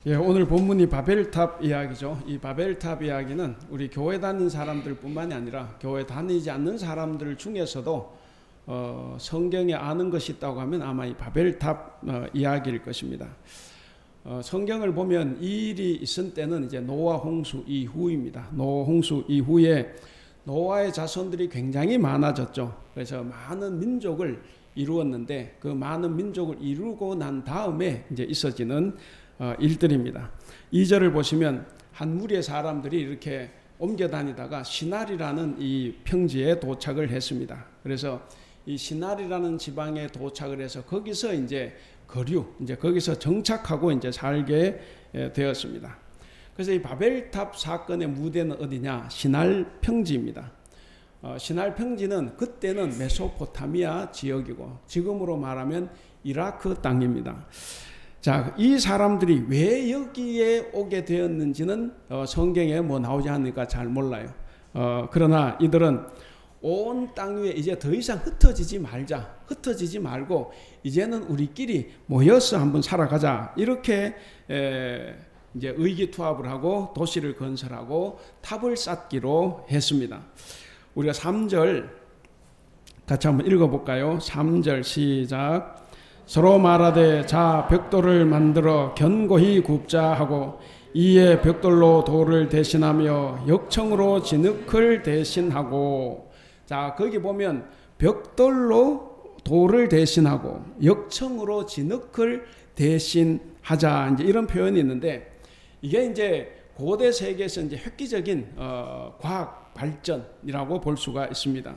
예, 오늘 본문이 바벨탑 이야기죠. 이 바벨탑 이야기는 우리 교회 다니는 사람들 뿐만이 아니라 교회 다니지 않는 사람들 중에서도 성경에 아는 것이 있다고 하면 아마 이 바벨탑 이야기일 것입니다. 성경을 보면 이 일이 있은 때는 이제 노아 홍수 이후입니다. 노아 홍수 이후에 노아의 자손들이 굉장히 많아졌죠. 그래서 많은 민족을 이루었는데 그 많은 민족을 이루고 난 다음에 이제 있어지는 일들입니다. 2절을 보시면 한 무리의 사람들이 이렇게 옮겨 다니다가 시날이라는 이 평지에 도착을 했습니다. 그래서 이 시날이라는 지방에 도착을 해서 거기서 이제 거기서 정착하고 이제 살게 되었습니다. 그래서 이 바벨탑 사건의 무대는 어디냐? 시날 평지입니다. 시날 평지는 그때는 메소포타미아 지역이고 지금으로 말하면 이라크 땅입니다. 자, 이 사람들이 왜 여기에 오게 되었는지는 성경에 뭐 나오지 않으니까 잘 몰라요. 그러나 이들은 온 땅 위에 이제 더 이상 흩어지지 말고 이제는 우리끼리 모여서 한번 살아가자. 이렇게 이제 의기투합을 하고 도시를 건설하고 탑을 쌓기로 했습니다. 우리가 3절 같이 한번 읽어볼까요? 3절 시작. 서로 말하되 자 벽돌을 만들어 견고히 굽자 하고 이에 벽돌로 돌을 대신하며 역청으로 진흙을 대신하고. 자, 거기 보면 벽돌로 돌을 대신하고 역청으로 진흙을 대신하자, 이제 이런 표현이 있는데 이게 이제 고대 세계에서 이제 획기적인 과학 발전이라고 볼 수가 있습니다.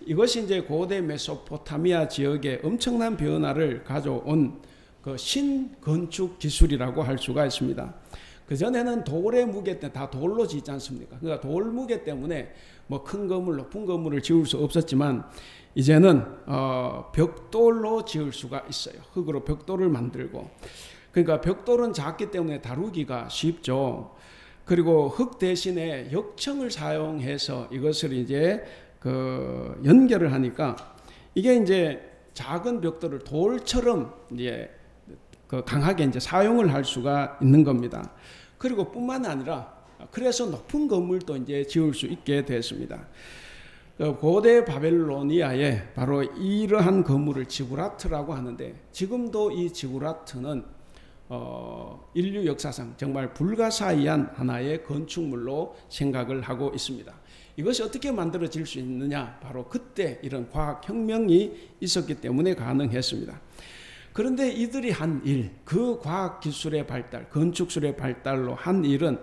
이것이 이제 고대 메소포타미아 지역에 엄청난 변화를 가져온 그 신건축 기술이라고 할 수가 있습니다. 그전에는 돌의 무게 때문에 다 돌로 짓지 않습니까? 그러니까 돌 무게 때문에 뭐 큰 건물, 높은 건물을 지을 수 없었지만 이제는 벽돌로 지을 수가 있어요. 흙으로 벽돌을 만들고. 그러니까 벽돌은 작기 때문에 다루기가 쉽죠. 그리고 흙 대신에 역청을 사용해서 이것을 이제 연결을 하니까 이게 이제 작은 벽돌을 돌처럼 이제 강하게 이제 사용을 할 수가 있는 겁니다. 그리고 뿐만 아니라 그래서 높은 건물도 이제 지을 수 있게 됐습니다. 고대 바벨로니아에 바로 이러한 건물을 지구라트라고 하는데 지금도 이 지구라트는 인류 역사상 정말 불가사의한 하나의 건축물로 생각을 하고 있습니다. 이것이 어떻게 만들어질 수 있느냐? 바로 그때 이런 과학혁명이 있었기 때문에 가능했습니다. 그런데 이들이 한 일, 그 과학기술의 발달, 건축술의 발달로 한 일은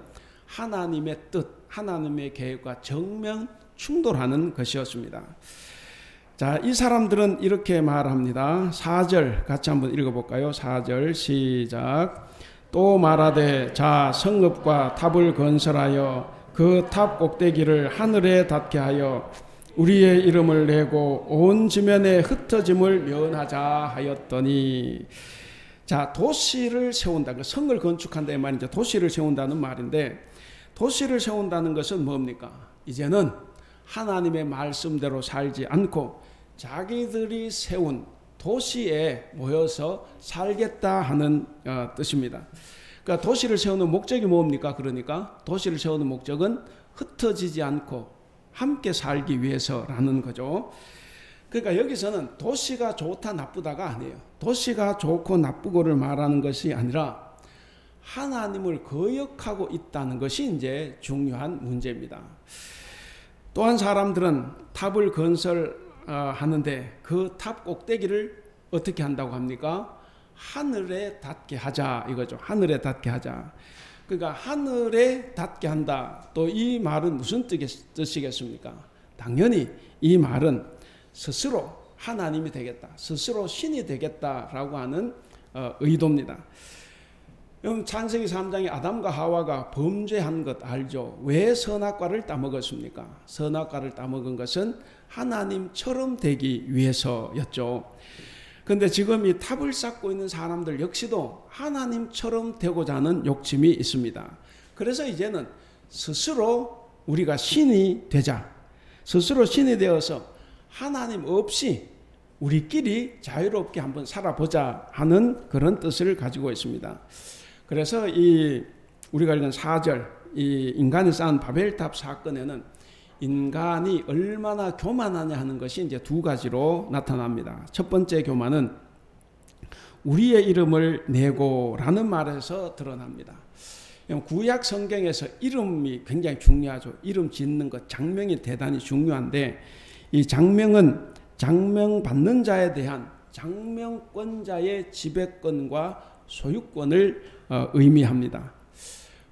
하나님의 뜻, 하나님의 계획과 정면 충돌하는 것이었습니다. 자, 이 사람들은 이렇게 말합니다. 4절 같이 한번 읽어볼까요? 4절 시작. 또 말하되 자 성읍과 탑을 건설하여 그 탑 꼭대기를 하늘에 닿게 하여 우리의 이름을 내고 온 지면에 흩어짐을 면하자 하였더니. 자, 도시를 세운다. 그 성을 건축한다 이 말인데 도시를 세운다는 말인데 도시를 세운다는 것은 뭡니까? 이제는 하나님의 말씀대로 살지 않고 자기들이 세운 도시에 모여서 살겠다 하는 뜻입니다. 그러니까 도시를 세우는 목적이 뭡니까? 그러니까 도시를 세우는 목적은 흩어지지 않고 함께 살기 위해서라는 거죠. 그러니까 여기서는 도시가 좋다 나쁘다가 아니에요. 도시가 좋고 나쁘고를 말하는 것이 아니라 하나님을 거역하고 있다는 것이 이제 중요한 문제입니다. 또한 사람들은 탑을 건설하는데 그 탑 꼭대기를 어떻게 한다고 합니까? 하늘에 닿게 하자 이거죠. 하늘에 닿게 하자. 그러니까 하늘에 닿게 한다. 또 이 말은 무슨 뜻이겠습니까? 당연히 이 말은 스스로 하나님이 되겠다. 스스로 신이 되겠다라고 하는 의도입니다. 창세기 3장에 아담과 하와가 범죄한 것 알죠? 왜 선악과를 따먹었습니까? 선악과를 따먹은 것은 하나님처럼 되기 위해서였죠. 그런데 지금 이 탑을 쌓고 있는 사람들 역시도 하나님처럼 되고자 하는 욕심이 있습니다. 그래서 이제는 스스로 우리가 신이 되자. 스스로 신이 되어서 하나님 없이 우리끼리 자유롭게 한번 살아보자 하는 그런 뜻을 가지고 있습니다. 그래서 우리가 읽은 4절, 이 인간이 쌓은 바벨탑 사건에는 인간이 얼마나 교만하냐 하는 것이 이제 두 가지로 나타납니다. 첫 번째 교만은 우리의 이름을 내고라는 말에서 드러납니다. 구약 성경에서 이름이 굉장히 중요하죠. 이름 짓는 것, 장명이 대단히 중요한데, 이 장명은 장명 받는 자에 대한 장명권자의 지배권과 소유권을 의미합니다.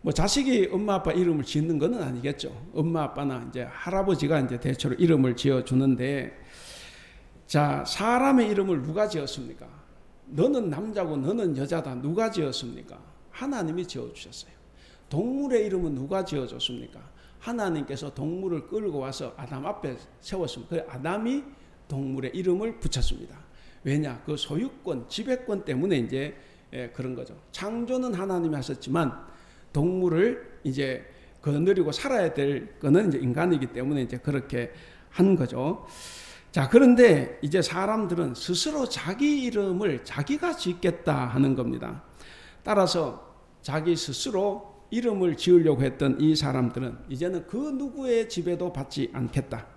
뭐 자식이 엄마 아빠 이름을 짓는 것은 아니겠죠. 엄마 아빠나 이제 할아버지가 이제 대체로 이름을 지어 주는데, 자, 사람의 이름을 누가 지었습니까? 너는 남자고 너는 여자다. 누가 지었습니까? 하나님이 지어 주셨어요. 동물의 이름은 누가 지어 줬습니까? 하나님께서 동물을 끌고 와서 아담 앞에 세웠습니다. 그래서 아담이 동물의 이름을 붙였습니다. 왜냐? 그 소유권, 지배권 때문에 이제 그런 거죠. 창조는 하나님이 하셨지만 동물을 이제 거느리고 살아야 될 거는 이제 인간이기 때문에 이제 그렇게 한 거죠. 자, 그런데 이제 사람들은 스스로 자기 이름을 자기가 짓겠다 하는 겁니다. 따라서 자기 스스로 이름을 지으려고 했던 이 사람들은 이제는 그 누구의 지배도 받지 않겠다.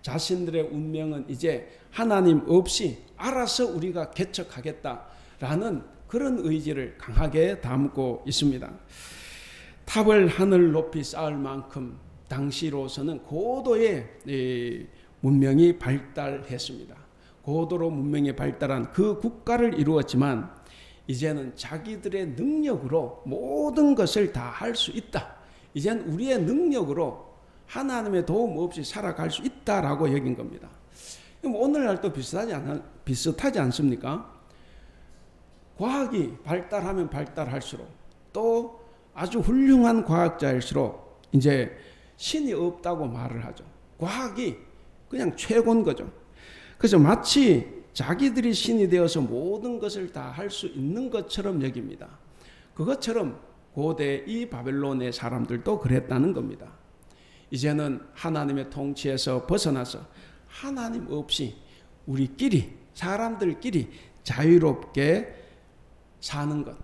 자신들의 운명은 이제 하나님 없이 알아서 우리가 개척하겠다라는 그런 의지를 강하게 담고 있습니다. 탑을 하늘 높이 쌓을 만큼 당시로서는 고도의 문명이 발달했습니다. 고도로 문명이 발달한 그 국가를 이루었지만 이제는 자기들의 능력으로 모든 것을 다 할 수 있다. 이제는 우리의 능력으로 하나님의 도움 없이 살아갈 수 있다라고 여긴 겁니다. 오늘날도 비슷하지 않습니까? 과학이 발달하면 발달할수록 또 아주 훌륭한 과학자일수록 이제 신이 없다고 말을 하죠. 과학이 그냥 최고인 거죠. 그래서 마치 자기들이 신이 되어서 모든 것을 다 할 수 있는 것처럼 여깁니다. 그것처럼 고대 이 바벨론의 사람들도 그랬다는 겁니다. 이제는 하나님의 통치에서 벗어나서 하나님 없이 우리끼리 사람들끼리 자유롭게 사는 것,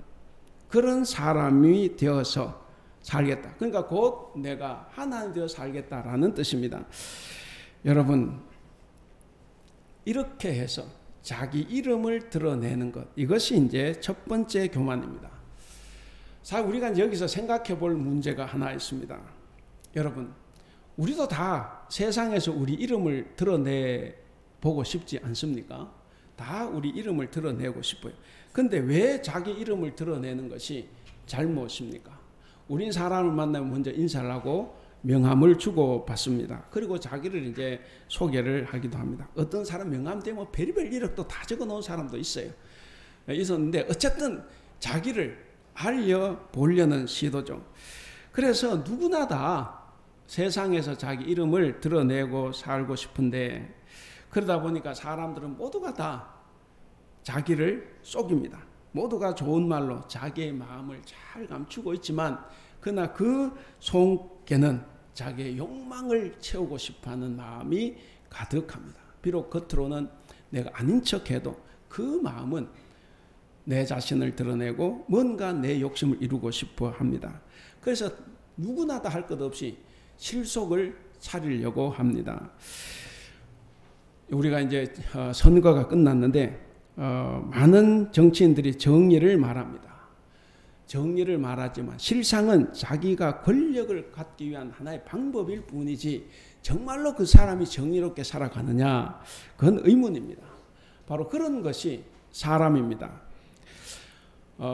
그런 사람이 되어서 살겠다. 그러니까 곧 내가 하나님 되어 살겠다라는 뜻입니다. 여러분, 이렇게 해서 자기 이름을 드러내는 것, 이것이 이제 첫 번째 교만입니다. 자, 우리가 여기서 생각해 볼 문제가 하나 있습니다. 여러분, 우리도 다 세상에서 우리 이름을 드러내보고 싶지 않습니까? 다 우리 이름을 드러내고 싶어요. 근데 왜 자기 이름을 드러내는 것이 잘못입니까? 우린 사람을 만나면 먼저 인사를 하고 명함을 주고 받습니다. 그리고 자기를 이제 소개를 하기도 합니다. 어떤 사람 명함 되면 별의별 이력도 다 적어 놓은 사람도 있었는데 어쨌든 자기를 알려보려는 시도죠. 그래서 누구나 다 세상에서 자기 이름을 드러내고 살고 싶은데, 그러다 보니까 사람들은 모두가 다 자기를 속입니다. 모두가 좋은 말로 자기의 마음을 잘 감추고 있지만 그러나 그 속에는 자기의 욕망을 채우고 싶어하는 마음이 가득합니다. 비록 겉으로는 내가 아닌 척해도 그 마음은 내 자신을 드러내고 뭔가 내 욕심을 이루고 싶어 합니다. 그래서 누구나 다 할 것 없이 실속을 차리려고 합니다. 우리가 이제 선거가 끝났는데 많은 정치인들이 정의를 말합니다. 정의를 말하지만 실상은 자기가 권력을 갖기 위한 하나의 방법일 뿐이지 정말로 그 사람이 정의롭게 살아가느냐, 그건 의문입니다. 바로 그런 것이 사람입니다.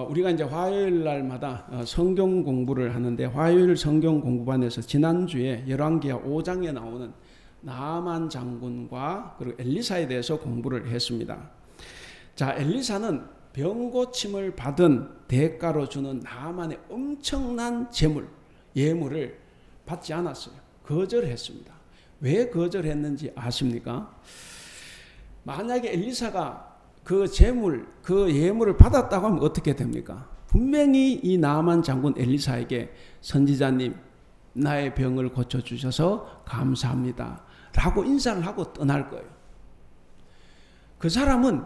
우리가 이제 화요일 날마다 성경 공부를 하는데, 화요일 성경 공부반에서 지난주에 열왕기하 5장에 나오는 나아만 장군과 그리고 엘리사에 대해서 공부를 했습니다. 자, 엘리사는 병고침을 받은 대가로 주는 나아만의 엄청난 재물, 예물을 받지 않았어요. 거절했습니다. 왜 거절했는지 아십니까? 만약에 엘리사가 그 재물, 그 예물을 받았다고 하면 어떻게 됩니까? 분명히 이 나아만 장군 엘리사에게 선지자님, 나의 병을 고쳐주셔서 감사합니다 라고 인사를 하고 떠날 거예요. 그 사람은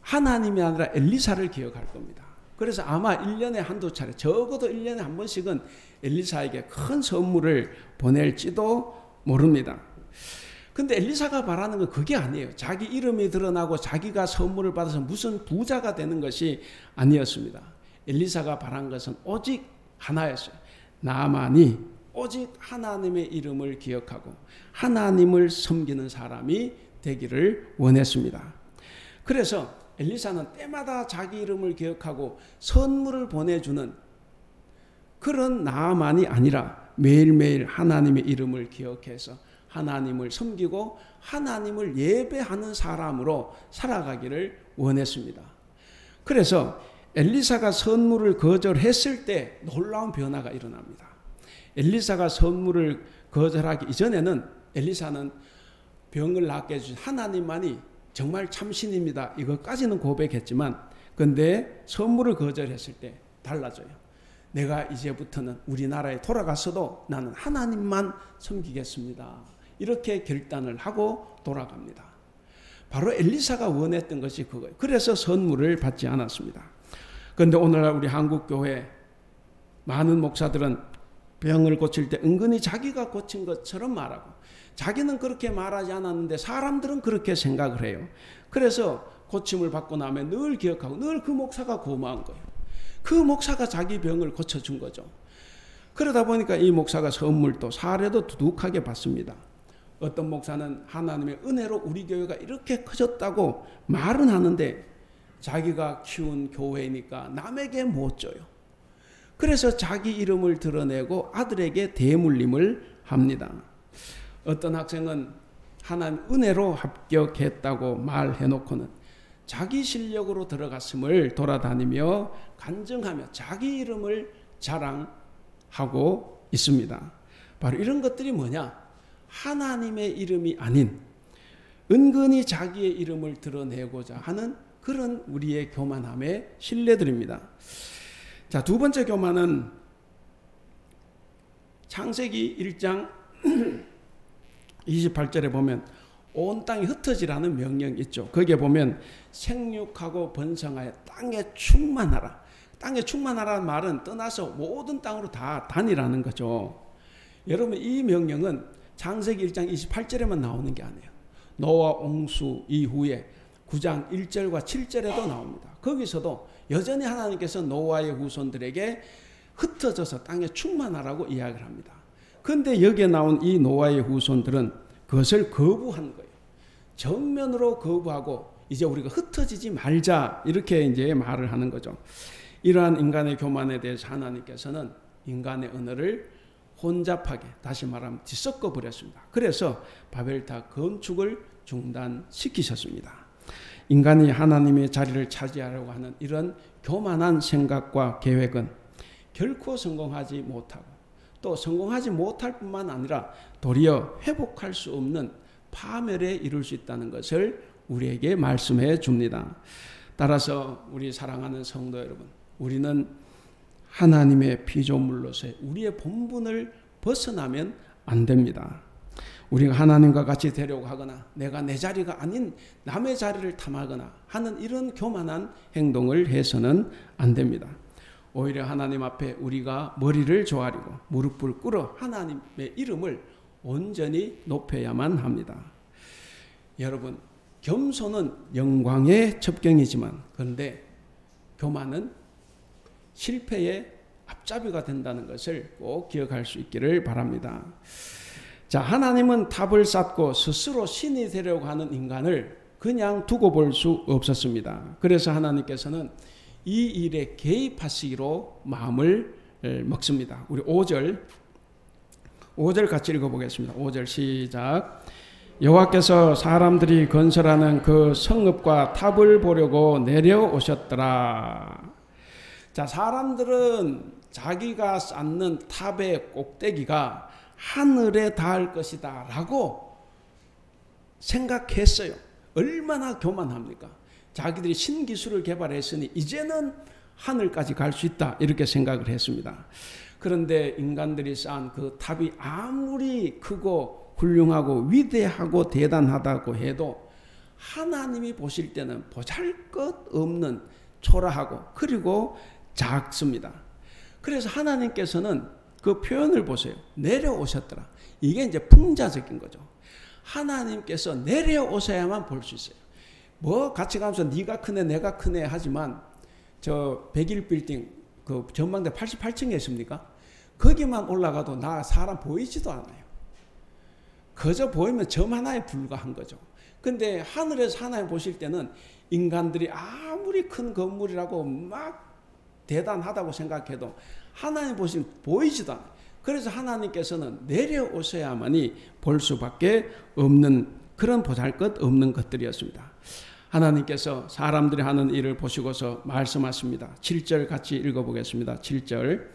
하나님이 아니라 엘리사를 기억할 겁니다. 그래서 아마 1년에 한두 차례, 적어도 1년에 한 번씩은 엘리사에게 큰 선물을 보낼지도 모릅니다. 근데 엘리사가 바라는 건 그게 아니에요. 자기 이름이 드러나고 자기가 선물을 받아서 무슨 부자가 되는 것이 아니었습니다. 엘리사가 바란 것은 오직 하나였어요. 나만이 오직 하나님의 이름을 기억하고 하나님을 섬기는 사람이 되기를 원했습니다. 그래서 엘리사는 때마다 자기 이름을 기억하고 선물을 보내주는 그런 나만이 아니라 매일매일 하나님의 이름을 기억해서 하나님을 섬기고 하나님을 예배하는 사람으로 살아가기를 원했습니다. 그래서 엘리사가 선물을 거절했을 때 놀라운 변화가 일어납니다. 엘리사가 선물을 거절하기 이전에는 엘리사는 병을 낫게 해주신 하나님만이 정말 참신입니다. 이것까지는 고백했지만 근데 선물을 거절했을 때 달라져요. 내가 이제부터는 우리나라에 돌아가서도 나는 하나님만 섬기겠습니다. 이렇게 결단을 하고 돌아갑니다. 바로 엘리사가 원했던 것이 그거예요. 그래서 선물을 받지 않았습니다. 그런데 오늘날 우리 한국교회 많은 목사들은 병을 고칠 때 은근히 자기가 고친 것처럼 말하고 자기는 그렇게 말하지 않았는데 사람들은 그렇게 생각을 해요. 그래서 고침을 받고 나면 늘 기억하고 늘 그 목사가 고마운 거예요. 그 목사가 자기 병을 고쳐준 거죠. 그러다 보니까 이 목사가 선물도 사례도 두둑하게 받습니다. 어떤 목사는 하나님의 은혜로 우리 교회가 이렇게 커졌다고 말은 하는데 자기가 키운 교회니까 남에게 못 줘요. 그래서 자기 이름을 드러내고 아들에게 대물림을 합니다. 어떤 학생은 하나님 은혜로 합격했다고 말해놓고는 자기 실력으로 들어갔음을 돌아다니며 간증하며 자기 이름을 자랑하고 있습니다. 바로 이런 것들이 뭐냐? 하나님의 이름이 아닌 은근히 자기의 이름을 드러내고자 하는 그런 우리의 교만함의 신뢰들입니다. 자, 두 번째 교만은 창세기 1장 28절에 보면 온 땅이 흩어지라는 명령이 있죠. 거기에 보면 생육하고 번성하여 땅에 충만하라. 땅에 충만하라는 말은 떠나서 모든 땅으로 다 다니라는 거죠. 여러분 이 명령은 창세기 1장 28절에만 나오는 게 아니에요. 노아 옹수 이후에 9장 1절과 7절에도 나옵니다. 거기서도 여전히 하나님께서 노아의 후손들에게 흩어져서 땅에 충만하라고 이야기를 합니다. 그런데 여기에 나온 이 노아의 후손들은 그것을 거부한 거예요. 정면으로 거부하고 이제 우리가 흩어지지 말자 이렇게 이제 말을 하는 거죠. 이러한 인간의 교만에 대해서 하나님께서는 인간의 언어를 혼잡하게 다시 말하면 뒤섞어 버렸습니다. 그래서 바벨탑 건축을 중단시키셨습니다. 인간이 하나님의 자리를 차지하려고 하는 이런 교만한 생각과 계획은 결코 성공하지 못하고 또 성공하지 못할 뿐만 아니라 도리어 회복할 수 없는 파멸에 이룰 수 있다는 것을 우리에게 말씀해 줍니다. 따라서 우리 사랑하는 성도 여러분, 우리는 하나님의 피조물로서의 우리의 본분을 벗어나면 안 됩니다. 우리가 하나님과 같이 되려고 하거나 내가 내 자리가 아닌 남의 자리를 탐하거나 하는 이런 교만한 행동을 해서는 안 됩니다. 오히려 하나님 앞에 우리가 머리를 조아리고 무릎을 꿇어 하나님의 이름을 온전히 높여야만 합니다. 여러분, 겸손은 영광의 첩경이지만 그런데 교만은 실패의 앞잡이가 된다는 것을 꼭 기억할 수 있기를 바랍니다. 자, 하나님은 탑을 쌓고 스스로 신이 되려고 하는 인간을 그냥 두고 볼 수 없었습니다. 그래서 하나님께서는 이 일에 개입하시기로 마음을 먹습니다. 우리 5절 같이 읽어보겠습니다. 5절 시작. 여호와께서 사람들이 건설하는 그 성읍과 탑을 보려고 내려오셨더라. 자, 사람들은 자기가 쌓는 탑의 꼭대기가 하늘에 닿을 것이다 라고 생각했어요. 얼마나 교만합니까? 자기들이 신기술을 개발했으니 이제는 하늘까지 갈 수 있다 이렇게 생각을 했습니다. 그런데 인간들이 쌓은 그 탑이 아무리 크고 훌륭하고 위대하고 대단하다고 해도 하나님이 보실 때는 보잘것없는 초라하고 그리고 작습니다. 그래서 하나님께서는 그 표현을 보세요. 내려오셨더라. 이게 이제 풍자적인 거죠. 하나님께서 내려오셔야만 볼 수 있어요. 뭐 같이 가면서 네가 크네 내가 크네 하지만 저 101빌딩 그 전망대 88층에 있습니까? 거기만 올라가도 나 사람 보이지도 않아요. 그저 보이면 점 하나에 불과한 거죠. 근데 하늘에서 하나님 보실 때는 인간들이 아무리 큰 건물이라고 막 대단하다고 생각해도 하나님 보시면 보이지도 않아요. 그래서 하나님께서는 내려오셔야만이 볼 수밖에 없는 그런 보잘것없는 것들이었습니다. 하나님께서 사람들이 하는 일을 보시고서 말씀하십니다. 7절 같이 읽어보겠습니다. 7절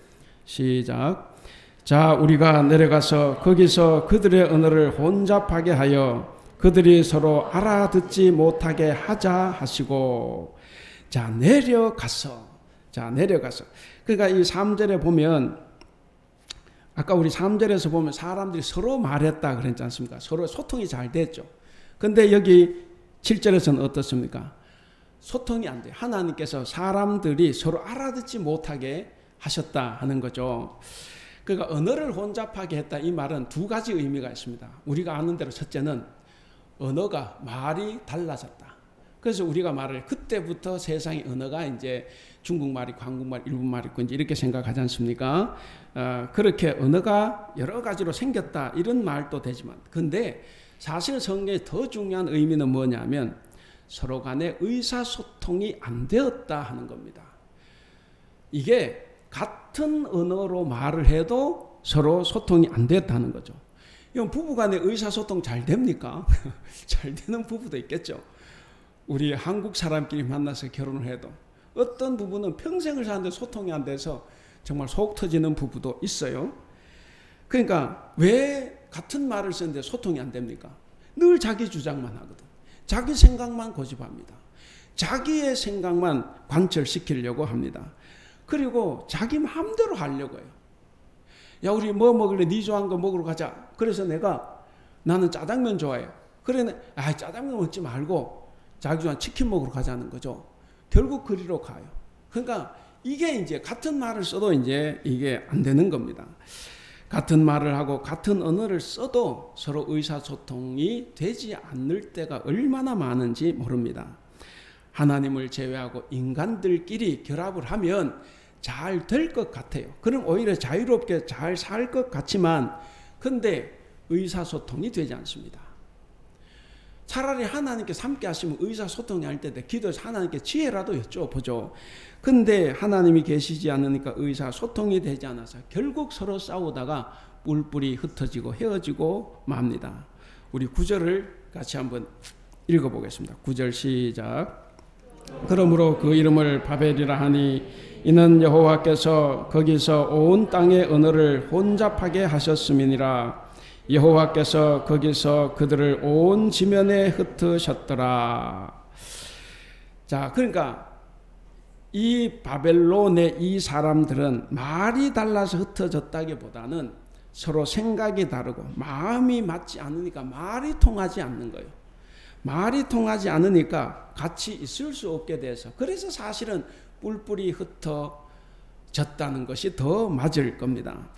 시작. 자, 우리가 내려가서 거기서 그들의 언어를 혼잡하게 하여 그들이 서로 알아듣지 못하게 하자 하시고, 자, 내려가서. 그러니까 이 3절에 보면 아까 우리 3절에서 보면 사람들이 서로 말했다 그랬지 않습니까? 서로 소통이 잘 됐죠. 근데 여기 7절에서는 어떻습니까? 소통이 안 돼요. 하나님께서 사람들이 서로 알아듣지 못하게 하셨다 하는 거죠. 그러니까 언어를 혼잡하게 했다 이 말은 두 가지 의미가 있습니다. 우리가 아는 대로 첫째는 언어가 말이 달라졌다. 그래서 우리가 말을 그때부터 세상의 언어가 이제 중국말 있고 한국말, 일본말 있고 이제 이렇게 생각하지 않습니까? 그렇게 언어가 여러 가지로 생겼다 이런 말도 되지만, 근데 사실 성경의 더 중요한 의미는 뭐냐면 서로 간에 의사소통이 안 되었다 하는 겁니다. 이게 같은 언어로 말을 해도 서로 소통이 안 됐다는 거죠. 이건 부부간에 의사소통 잘 됩니까? 잘 되는 부부도 있겠죠. 우리 한국 사람끼리 만나서 결혼을 해도 어떤 부부는 평생을 사는데 소통이 안 돼서 정말 속 터지는 부부도 있어요. 그러니까 왜 같은 말을 쓰는데 소통이 안 됩니까? 늘 자기 주장만 하거든. 자기 생각만 고집합니다. 자기의 생각만 관철시키려고 합니다. 그리고 자기 마음대로 하려고 해요. 야, 우리 뭐 먹을래? 네 좋아하는 거 먹으러 가자. 그래서 나는 짜장면 좋아해요. 그래, 짜장면 먹지 말고 자기 좋아하는 치킨 먹으러 가자는 거죠. 결국 그리로 가요. 그러니까 이게 이제 같은 말을 써도 이제 이게 안 되는 겁니다. 같은 말을 하고 같은 언어를 써도 서로 의사소통이 되지 않을 때가 얼마나 많은지 모릅니다. 하나님을 제외하고 인간들끼리 결합을 하면 잘 될 것 같아요. 그럼 오히려 자유롭게 잘 살 것 같지만 근데 의사소통이 되지 않습니다. 차라리 하나님께서 함께 하시면 의사소통이 할 때 기도해서 하나님께 지혜라도 여쭤보죠. 근데 하나님이 계시지 않으니까 의사소통이 되지 않아서 결국 서로 싸우다가 뿔뿔이 흩어지고 헤어지고 맙니다. 우리 9절을 같이 한번 읽어보겠습니다. 9절 시작. 그러므로 그 이름을 바벨이라 하니 이는 여호와께서 거기서 온 땅의 언어를 혼잡하게 하셨음이니라. 여호와께서 거기서 그들을 온 지면에 흩으셨더라. 자, 그러니까 이 바벨론의 이 사람들은 말이 달라서 흩어졌다기보다는 서로 생각이 다르고 마음이 맞지 않으니까 말이 통하지 않는 거예요. 말이 통하지 않으니까 같이 있을 수 없게 돼서, 그래서 사실은 뿔뿔이 흩어졌다는 것이 더 맞을 겁니다.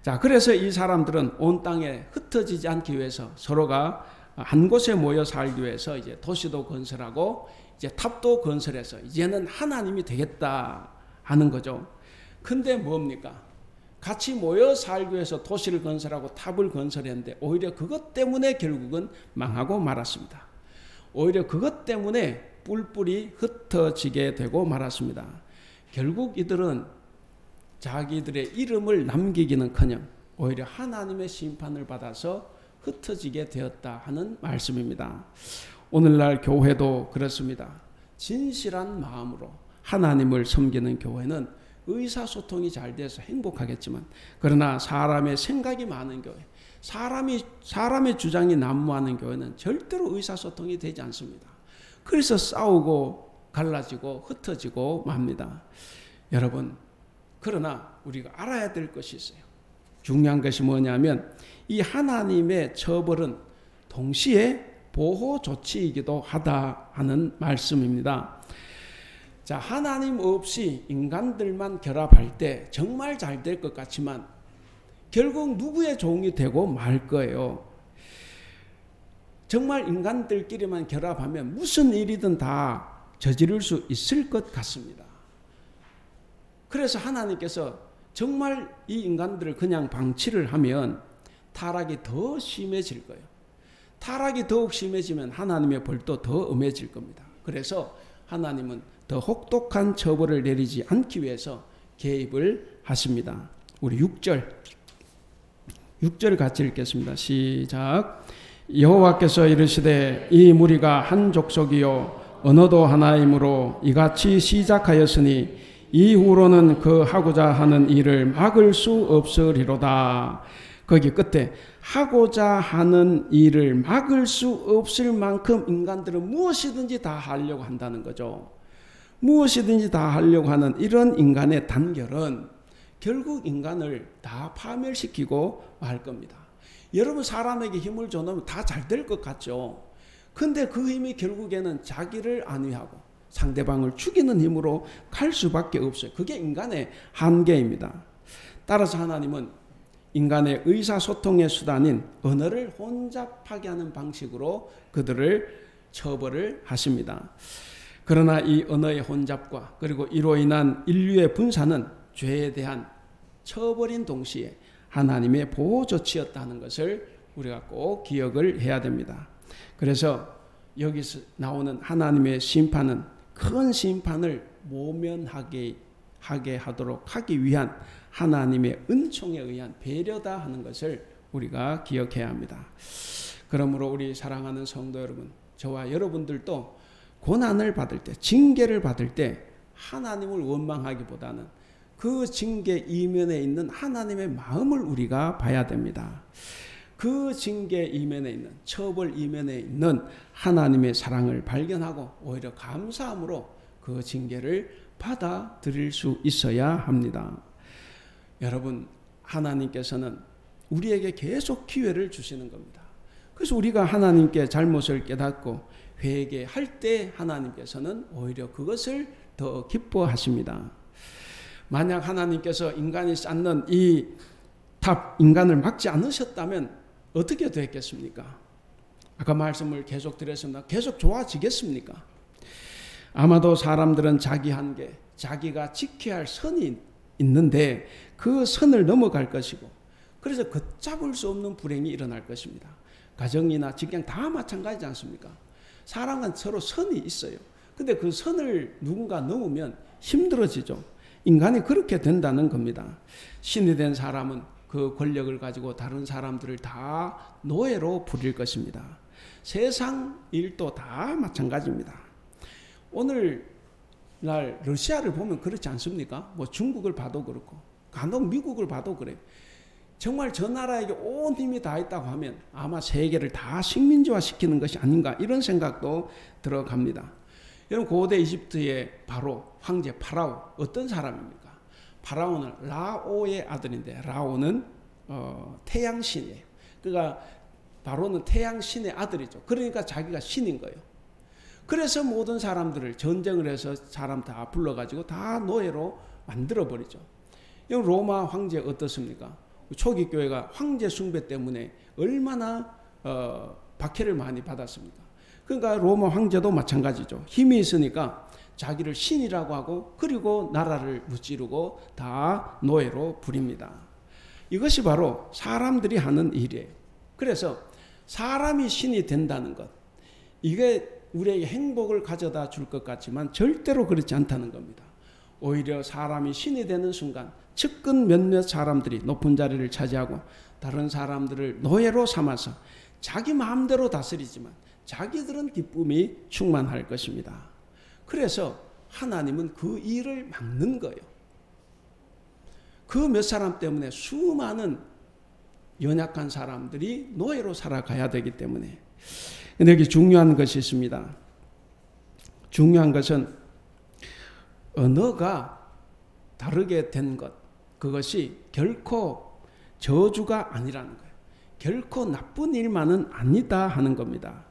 자, 그래서 이 사람들은 온 땅에 흩어지지 않기 위해서 서로가 한 곳에 모여 살기 위해서 이제 도시도 건설하고 이제 탑도 건설해서 이제는 하나님이 되겠다 하는 거죠. 근데 뭡니까? 같이 모여 살기 위해서 도시를 건설하고 탑을 건설했는데 오히려 그것 때문에 결국은 망하고 말았습니다. 오히려 그것 때문에 뿔뿔이 흩어지게 되고 말았습니다. 결국 이들은 자기들의 이름을 남기기는커녕 오히려 하나님의 심판을 받아서 흩어지게 되었다 하는 말씀입니다. 오늘날 교회도 그렇습니다. 진실한 마음으로 하나님을 섬기는 교회는 의사소통이 잘 돼서 행복하겠지만, 그러나 사람의 생각이 많은 교회, 사람의 주장이 난무하는 교회는 절대로 의사소통이 되지 않습니다. 그래서 싸우고 갈라지고 흩어지고 맙니다. 여러분, 그러나 우리가 알아야 될 것이 있어요. 중요한 것이 뭐냐면 이 하나님의 처벌은 동시에 보호 조치이기도 하다 하는 말씀입니다. 자, 하나님 없이 인간들만 결합할 때 정말 잘 될 것 같지만 결국 누구의 종이 되고 말 거예요. 정말 인간들끼리만 결합하면 무슨 일이든 다 저지를 수 있을 것 같습니다. 그래서 하나님께서 정말 이 인간들을 그냥 방치를 하면 타락이 더 심해질 거예요. 타락이 더욱 심해지면 하나님의 벌도 더 엄해질 겁니다. 그래서 하나님은 더 혹독한 처벌을 내리지 않기 위해서 개입을 하십니다. 우리 6절 같이 읽겠습니다. 시작. 여호와께서 이르시되 이 무리가 한 족속이요 언어도 하나이므로 이같이 시작하였으니 이후로는 그 하고자 하는 일을 막을 수 없으리로다. 거기 끝에 하고자 하는 일을 막을 수 없을 만큼 인간들은 무엇이든지 다 하려고 한다는 거죠. 무엇이든지 다 하려고 하는 이런 인간의 단결은 결국 인간을 다 파멸시키고 말 겁니다. 여러분, 사람에게 힘을 줘놓으면 다 잘 될 것 같죠. 근데 그 힘이 결국에는 자기를 안위하고 상대방을 죽이는 힘으로 갈 수밖에 없어요. 그게 인간의 한계입니다. 따라서 하나님은 인간의 의사소통의 수단인 언어를 혼잡하게 하는 방식으로 그들을 처벌을 하십니다. 그러나 이 언어의 혼잡과 그리고 이로 인한 인류의 분산은 죄에 대한 처벌인 동시에 하나님의 보호 조치였다는 것을 우리가 꼭 기억을 해야 됩니다. 그래서 여기서 나오는 하나님의 심판은 큰 심판을 모면하게 하도록 하기 위한 하나님의 은총에 의한 배려다 하는 것을 우리가 기억해야 합니다. 그러므로 우리 사랑하는 성도 여러분, 저와 여러분들도 고난을 받을 때, 징계를 받을 때 하나님을 원망하기보다는 그 징계 이면에 있는 하나님의 마음을 우리가 봐야 됩니다. 그 징계 이면에 있는, 처벌 이면에 있는 하나님의 사랑을 발견하고 오히려 감사함으로 그 징계를 받아들일 수 있어야 합니다. 여러분, 하나님께서는 우리에게 계속 기회를 주시는 겁니다. 그래서 우리가 하나님께 잘못을 깨닫고 회개할 때 하나님께서는 오히려 그것을 더 기뻐하십니다. 만약 하나님께서 인간이 쌓는 이 탑, 인간을 막지 않으셨다면 어떻게 됐겠습니까? 아까 말씀을 계속 드렸습니다. 계속 좋아지겠습니까? 아마도 사람들은 자기 한계, 자기가 지켜야 할 선이 있는데 그 선을 넘어갈 것이고, 그래서 걷잡을 수 없는 불행이 일어날 것입니다. 가정이나 직장 다 마찬가지지 않습니까? 사람은 서로 선이 있어요. 근데 그 선을 누군가 넘으면 힘들어지죠. 인간이 그렇게 된다는 겁니다. 신이 된 사람은 그 권력을 가지고 다른 사람들을 다 노예로 부릴 것입니다. 세상 일도 다 마찬가지입니다. 오늘날 러시아를 보면 그렇지 않습니까? 뭐 중국을 봐도 그렇고 간혹 미국을 봐도 그래요. 정말 저 나라에게 온 힘이 다 있다고 하면 아마 세계를 다 식민지화시키는 것이 아닌가, 이런 생각도 들어갑니다. 여러분, 고대 이집트의 바로 황제 파라오 어떤 사람입니까? 파라오는 라오의 아들인데, 라오는 태양신이에요. 그러니까 바로는 태양신의 아들이죠. 그러니까 자기가 신인 거예요. 그래서 모든 사람들을 전쟁을 해서 사람 다 불러가지고 다 노예로 만들어버리죠. 로마 황제 어떻습니까? 초기 교회가 황제 숭배 때문에 얼마나 박해를 많이 받았습니까? 그러니까 로마 황제도 마찬가지죠. 힘이 있으니까 자기를 신이라고 하고 그리고 나라를 무찌르고 다 노예로 부립니다. 이것이 바로 사람들이 하는 일이에요. 그래서 사람이 신이 된다는 것, 이게 우리에게 행복을 가져다 줄 것 같지만 절대로 그렇지 않다는 겁니다. 오히려 사람이 신이 되는 순간 측근 몇몇 사람들이 높은 자리를 차지하고 다른 사람들을 노예로 삼아서 자기 마음대로 다스리지만 자기들은 기쁨이 충만할 것입니다. 그래서 하나님은 그 일을 막는 거예요. 그 몇 사람 때문에 수많은 연약한 사람들이 노예로 살아가야 되기 때문에. 근데 여기 중요한 것이 있습니다. 중요한 것은 언어가 다르게 된 것, 그것이 결코 저주가 아니라는 거예요. 결코 나쁜 일만은 아니다 하는 겁니다.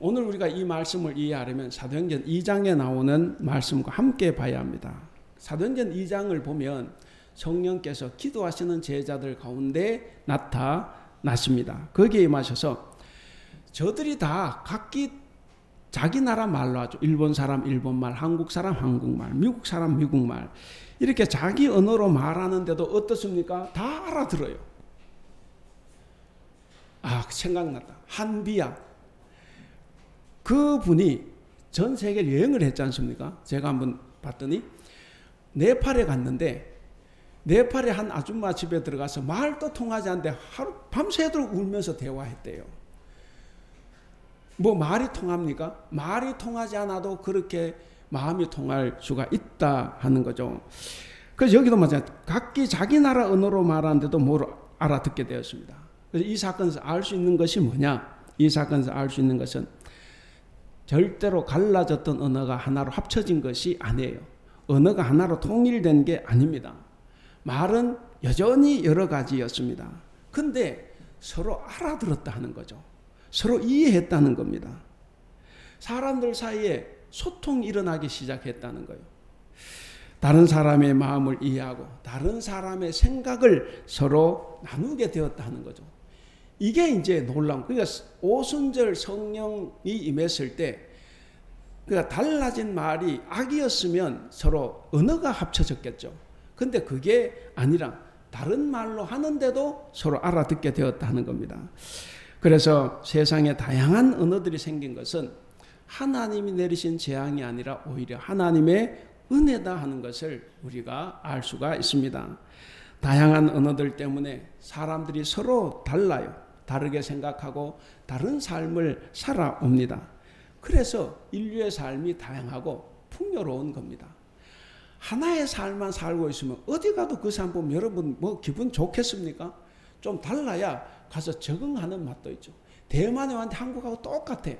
오늘 우리가 이 말씀을 이해하려면 사도행전 2장에 나오는 말씀과 함께 봐야 합니다. 사도행전 2장을 보면 성령께서 기도하시는 제자들 가운데 나타나십니다. 거기에 임하셔서 저들이 다 각기 자기 나라 말로 하죠. 일본 사람 일본말, 한국 사람 한국말, 미국 사람 미국말, 이렇게 자기 언어로 말하는데도 어떻습니까? 다 알아들어요. 아, 생각났다. 한비야. 그분이 전 세계를 여행을 했지 않습니까? 제가 한번 봤더니 네팔에 갔는데 네팔의 한 아줌마 집에 들어가서 말도 통하지 않는데 하루 밤새도록 울면서 대화했대요. 뭐 말이 통합니까? 말이 통하지 않아도 그렇게 마음이 통할 수가 있다 하는 거죠. 그래서 여기도 마찬가지, 각기 자기 나라 언어로 말하는데도 뭘 알아듣게 되었습니다. 그래서 이 사건에서 알 수 있는 것이 뭐냐? 이 사건에서 알 수 있는 것은 절대로 갈라졌던 언어가 하나로 합쳐진 것이 아니에요. 언어가 하나로 통일된 게 아닙니다. 말은 여전히 여러 가지였습니다. 근데 서로 알아들었다 하는 거죠. 서로 이해했다는 겁니다. 사람들 사이에 소통이 일어나기 시작했다는 거예요. 다른 사람의 마음을 이해하고 다른 사람의 생각을 서로 나누게 되었다 하는 거죠. 이게 이제 놀라운, 그러니까 오순절 성령이 임했을 때 그러니까 달라진 말이 악이었으면 서로 언어가 합쳐졌겠죠. 근데 그게 아니라 다른 말로 하는데도 서로 알아듣게 되었다 하는 겁니다. 그래서 세상에 다양한 언어들이 생긴 것은 하나님이 내리신 재앙이 아니라 오히려 하나님의 은혜다 하는 것을 우리가 알 수가 있습니다. 다양한 언어들 때문에 사람들이 서로 달라요. 다르게 생각하고 다른 삶을 살아옵니다. 그래서 인류의 삶이 다양하고 풍요로운 겁니다. 하나의 삶만 살고 있으면 어디 가도 그 사람 보면 여러분 뭐 기분 좋겠습니까? 좀 달라야 가서 적응하는 맛도 있죠. 대만에 왔는데 한국하고 똑같아.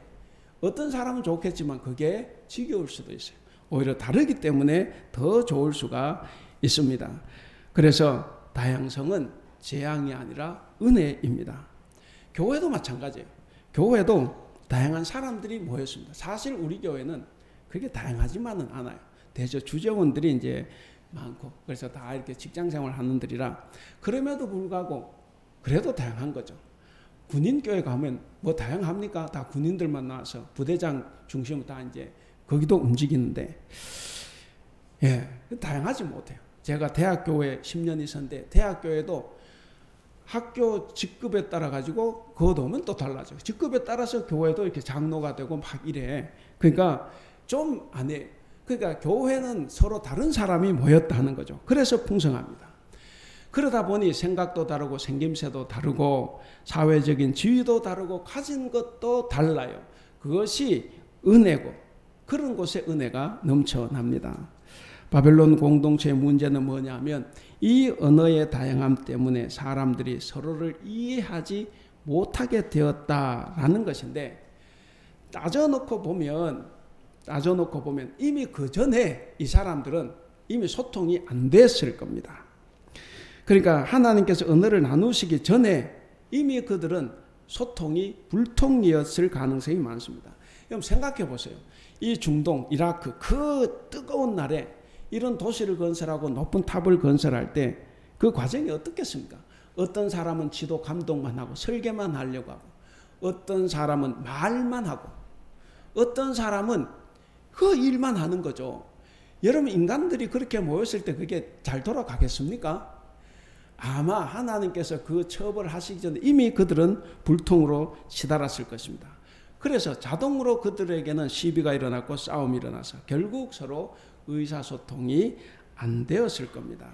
어떤 사람은 좋겠지만 그게 지겨울 수도 있어요. 오히려 다르기 때문에 더 좋을 수가 있습니다. 그래서 다양성은 재앙이 아니라 은혜입니다. 교회도 마찬가지예요. 교회도 다양한 사람들이 모였습니다. 사실 우리 교회는 그렇게 다양하지만은 않아요. 대저 주재원들이 이제 많고 그래서 다 이렇게 직장생활 하는 들이라 그럼에도 불구하고 그래도 다양한 거죠. 군인교회 가면 뭐 다양합니까? 다 군인들만 나와서 부대장 중심으로 다 이제 거기도 움직이는데, 예, 다양하지 못해요. 제가 대학교에 10년 있었는데, 대학교에도 학교 직급에 따라 가지고 그것 오면 또 달라져요. 직급에 따라서 교회도 이렇게 장로가 되고 막 이래. 그러니까 좀 안 해. 그러니까 교회는 서로 다른 사람이 모였다 하는 거죠. 그래서 풍성합니다. 그러다 보니 생각도 다르고 생김새도 다르고 사회적인 지위도 다르고 가진 것도 달라요. 그것이 은혜고 그런 곳에 은혜가 넘쳐납니다. 바벨론 공동체의 문제는 뭐냐면 이 언어의 다양함 때문에 사람들이 서로를 이해하지 못하게 되었다라는 것인데 따져놓고 보면 이미 그 전에 이 사람들은 이미 소통이 안 됐을 겁니다. 그러니까 하나님께서 언어를 나누시기 전에 이미 그들은 소통이 불통이었을 가능성이 많습니다. 그럼 생각해 보세요. 이 중동, 이라크 그 뜨거운 날에 이런 도시를 건설하고 높은 탑을 건설할 때 그 과정이 어떻겠습니까? 어떤 사람은 지도 감독만 하고 설계만 하려고 하고 어떤 사람은 말만 하고 어떤 사람은 그 일만 하는 거죠. 여러분 인간들이 그렇게 모였을 때 그게 잘 돌아가겠습니까? 아마 하나님께서 그 처벌하시기 전에 이미 그들은 불통으로 치달았을 것입니다. 그래서 자동으로 그들에게는 시비가 일어났고 싸움이 일어나서 결국 서로 의사소통이 안 되었을 겁니다.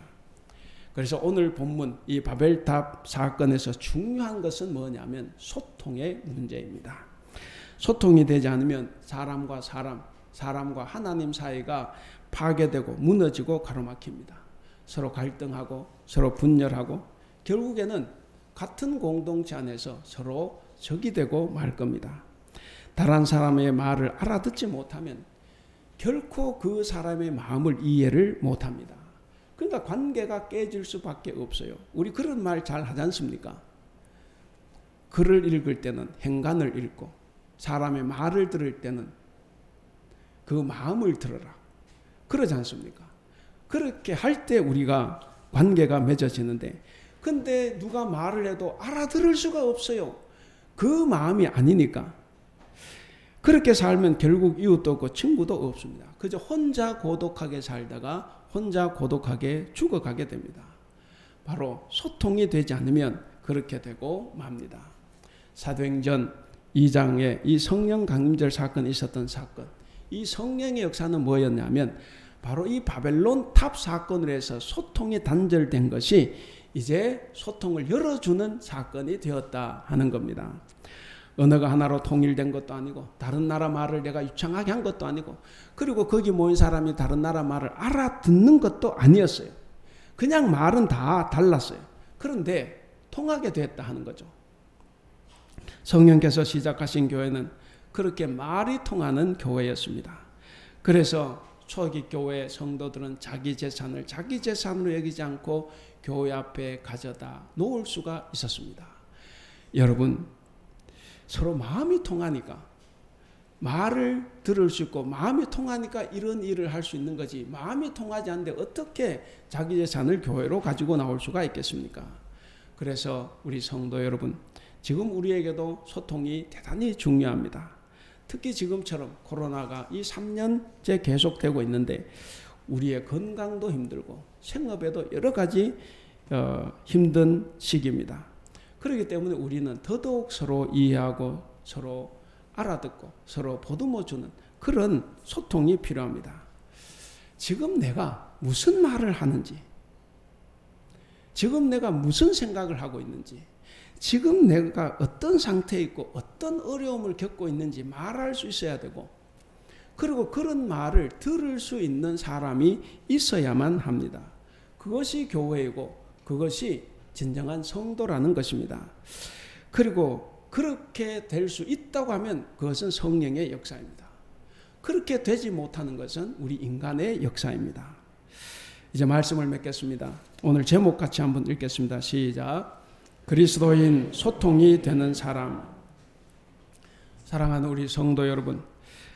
그래서 오늘 본문 이 바벨탑 사건에서 중요한 것은 뭐냐면 소통의 문제입니다. 소통이 되지 않으면 사람과 사람, 사람과 하나님 사이가 파괴되고 무너지고 가로막힙니다. 서로 갈등하고 서로 분열하고 결국에는 같은 공동체 안에서 서로 적이 되고 말 겁니다. 다른 사람의 말을 알아듣지 못하면 결코 그 사람의 마음을 이해를 못합니다. 그러니까 관계가 깨질 수밖에 없어요. 우리 그런 말 잘 하지 않습니까? 글을 읽을 때는 행간을 읽고 사람의 말을 들을 때는 그 마음을 들어라. 그러지 않습니까? 그렇게 할 때 우리가 관계가 맺어지는데, 근데 누가 말을 해도 알아들을 수가 없어요. 그 마음이 아니니까. 그렇게 살면 결국 이웃도 없고 친구도 없습니다. 그저 혼자 고독하게 살다가 혼자 고독하게 죽어가게 됩니다. 바로 소통이 되지 않으면 그렇게 되고 맙니다. 사도행전 2장에 이 성령 강림절 사건이 있었던 사건, 이 성령의 역사는 뭐였냐면 바로 이 바벨론 탑 사건으로 해서 소통이 단절된 것이 이제 소통을 열어주는 사건이 되었다 하는 겁니다. 언어가 하나로 통일된 것도 아니고 다른 나라 말을 내가 유창하게 한 것도 아니고, 그리고 거기 모인 사람이 다른 나라 말을 알아듣는 것도 아니었어요. 그냥 말은 다 달랐어요. 그런데 통하게 됐다 하는 거죠. 성령께서 시작하신 교회는 그렇게 말이 통하는 교회였습니다. 그래서 초기 교회 성도들은 자기 재산을 자기 재산으로 여기지 않고 교회 앞에 가져다 놓을 수가 있었습니다. 여러분, 서로 마음이 통하니까, 말을 들을 수 있고 마음이 통하니까 이런 일을 할 수 있는 거지, 마음이 통하지 않는데 어떻게 자기 재산을 교회로 가지고 나올 수가 있겠습니까? 그래서 우리 성도 여러분, 지금 우리에게도 소통이 대단히 중요합니다. 특히 지금처럼 코로나가 이 3년째 계속되고 있는데 우리의 건강도 힘들고 생업에도 여러 가지 힘든 시기입니다. 그렇기 때문에 우리는 더더욱 서로 이해하고 서로 알아듣고 서로 보듬어주는 그런 소통이 필요합니다. 지금 내가 무슨 말을 하는지, 지금 내가 무슨 생각을 하고 있는지, 지금 내가 어떤 상태에 있고 어떤 어려움을 겪고 있는지 말할 수 있어야 되고, 그리고 그런 말을 들을 수 있는 사람이 있어야만 합니다. 그것이 교회이고 그것이 진정한 성도라는 것입니다. 그리고 그렇게 될 수 있다고 하면 그것은 성령의 역사입니다. 그렇게 되지 못하는 것은 우리 인간의 역사입니다. 이제 말씀을 맺겠습니다. 오늘 제목 같이 한번 읽겠습니다. 시작. 그리스도인 소통이 되는 사람. 사랑하는 우리 성도 여러분,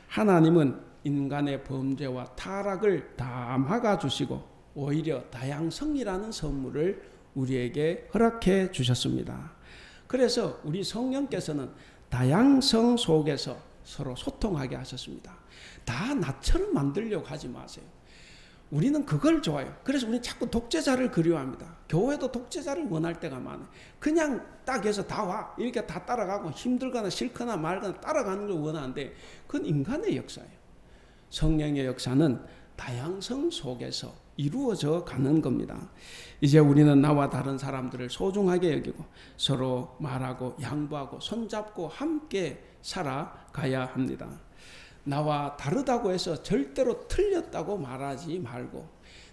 하나님은 인간의 범죄와 타락을 다 막아주시고 오히려 다양성이라는 선물을 우리에게 허락해 주셨습니다. 그래서 우리 성령께서는 다양성 속에서 서로 소통하게 하셨습니다. 다 나처럼 만들려고 하지 마세요. 우리는 그걸 좋아해요. 그래서 우리는 자꾸 독재자를 그리워합니다. 교회도 독재자를 원할 때가 많아요. 그냥 딱 해서 다 와, 이렇게 다 따라가고 힘들거나 싫거나 말거나 따라가는 걸 원하는데 그건 인간의 역사예요. 성령의 역사는 다양성 속에서 이루어져 가는 겁니다. 이제 우리는 나와 다른 사람들을 소중하게 여기고 서로 말하고 양보하고 손잡고 함께 살아가야 합니다. 나와 다르다고 해서 절대로 틀렸다고 말하지 말고,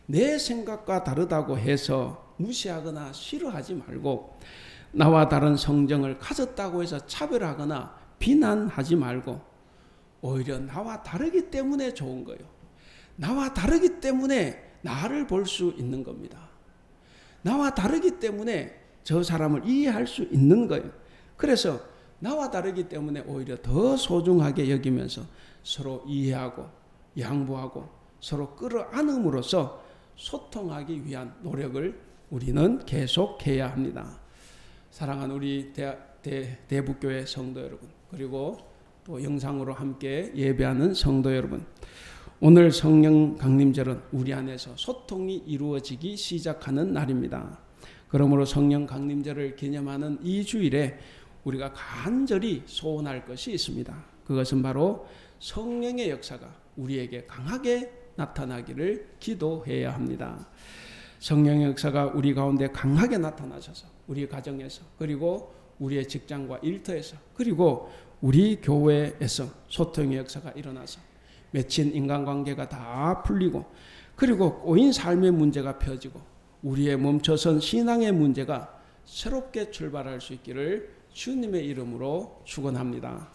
내 생각과 다르다고 해서 무시하거나 싫어하지 말고, 나와 다른 성정을 가졌다고 해서 차별하거나 비난하지 말고, 오히려 나와 다르기 때문에 좋은 거예요. 나와 다르기 때문에 나를 볼 수 있는 겁니다. 나와 다르기 때문에 저 사람을 이해할 수 있는 거예요. 그래서 나와 다르기 때문에 오히려 더 소중하게 여기면서 서로 이해하고 양보하고 서로 끌어안음으로써 소통하기 위한 노력을 우리는 계속해야 합니다. 사랑하는 우리 대북교회 성도 여러분, 그리고 또 영상으로 함께 예배하는 성도 여러분, 오늘 성령 강림절은 우리 안에서 소통이 이루어지기 시작하는 날입니다. 그러므로 성령 강림절을 기념하는 이 주일에 우리가 간절히 소원할 것이 있습니다. 그것은 바로 성령의 역사가 우리에게 강하게 나타나기를 기도해야 합니다. 성령의 역사가 우리 가운데 강하게 나타나셔서 우리 가정에서, 그리고 우리의 직장과 일터에서, 그리고 우리 교회에서 소통의 역사가 일어나서 맺힌 인간관계가 다 풀리고, 그리고 꼬인 삶의 문제가 펴지고 우리의 멈춰선 신앙의 문제가 새롭게 출발할 수 있기를 주님의 이름으로 축원합니다.